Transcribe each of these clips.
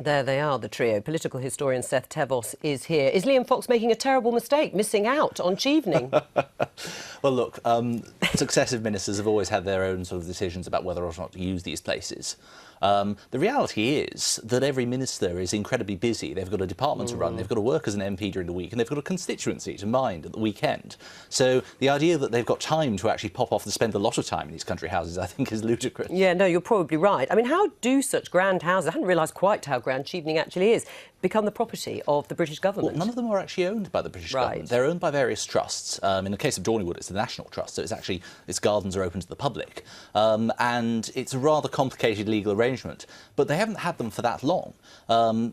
There they are, the trio. Political historian Seth Thevoz is here. Is Liam Fox making a terrible mistake, missing out on Chevening? Well, look, successive ministers have always had their own sort of decisions about whether or not to use these places. The reality is that every minister is incredibly busy. They've got a department to run, they've got to work as an MP during the week, and they've got a constituency to mind at the weekend. So the idea that they've got time to actually pop off and spend a lot of time in these country houses, I think, is ludicrous. Yeah, no, you're probably right. I mean, how do such grand houses, I hadn't realised quite how grand Chevening actually is, become the property of the British government? Well, none of them are actually owned by the British government. They're owned by various trusts. In the case of Dorneywood, it's the National Trust, so its gardens are open to the public. And it's a rather complicated legal arrangement, but they haven't had them for that long.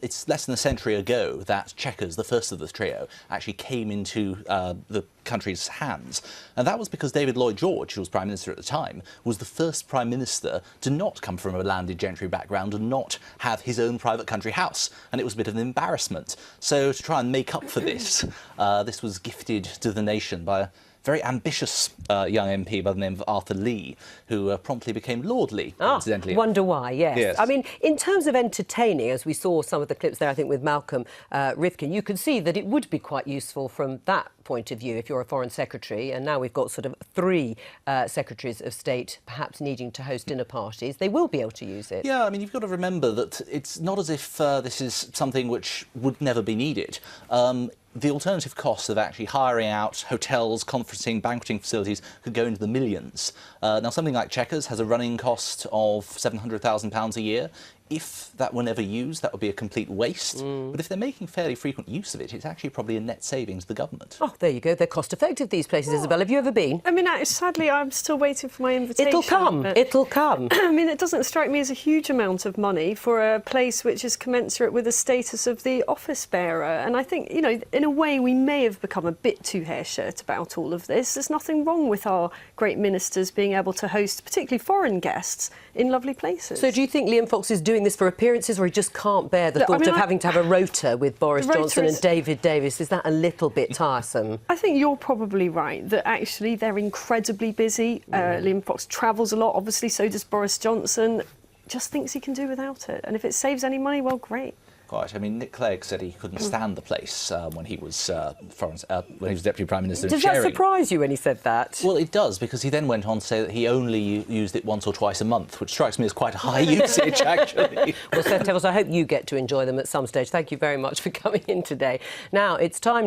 It's less than a century ago that Chequers, the first of the trio, actually came into the country's hands. And that was because David Lloyd George, who was Prime Minister at the time, was the first Prime Minister to not come from a landed gentry background and not have his own private country house. And it was a bit of an embarrassment. So to try and make up for this, this was gifted to the nation by a very ambitious young MP by the name of Arthur Lee, who promptly became Lord Lee, incidentally. Wonder why, yes. I mean, in terms of entertaining, as we saw some of the clips there, I think, with Malcolm Rifkin, you could see that it would be quite useful from that point of view if you're a Foreign Secretary, and now we've got sort of 3 Secretaries of State perhaps needing to host dinner parties. They will be able to use it. Yeah, I mean, you've got to remember that it's not as if this is something which would never be needed. The alternative costs of actually hiring out hotels, conferencing, banqueting facilities could go into the millions. Now, something like Chequers has a running cost of £700,000 a year. If that were never used, that would be a complete waste. But if they're making fairly frequent use of it, it's actually probably a net savings to the government. Oh, there you go. They're cost-effective, these places, Isabel. Have you ever been? I mean, sadly, I'm still waiting for my invitation. It'll come. It'll come. I mean, it doesn't strike me as a huge amount of money for a place which is commensurate with the status of the office bearer. And I think, you know, in a way, we may have become a bit too hair-shirt about all of this. There's nothing wrong with our great ministers being able to host, particularly foreign guests, in lovely places. So do you think Liam Fox is doing this for appearances, or he just can't bear the thought of having to have a rota with Boris Johnson and David Davis? Is that a little bit tiresome? I think you're probably right, that actually they're incredibly busy. Liam Fox travels a lot, obviously, so does Boris Johnson. Just thinks he can do without it. And if it saves any money, well, great. Quite. I mean, Nick Clegg said he couldn't stand the place when he was Deputy Prime Minister. Does that surprise you when he said that? Well, it does, because he then went on to say that he only used it once or twice a month, which strikes me as quite a high usage, actually. Well, Seth Thevoz, I hope you get to enjoy them at some stage. Thank you very much for coming in today. Now, it's time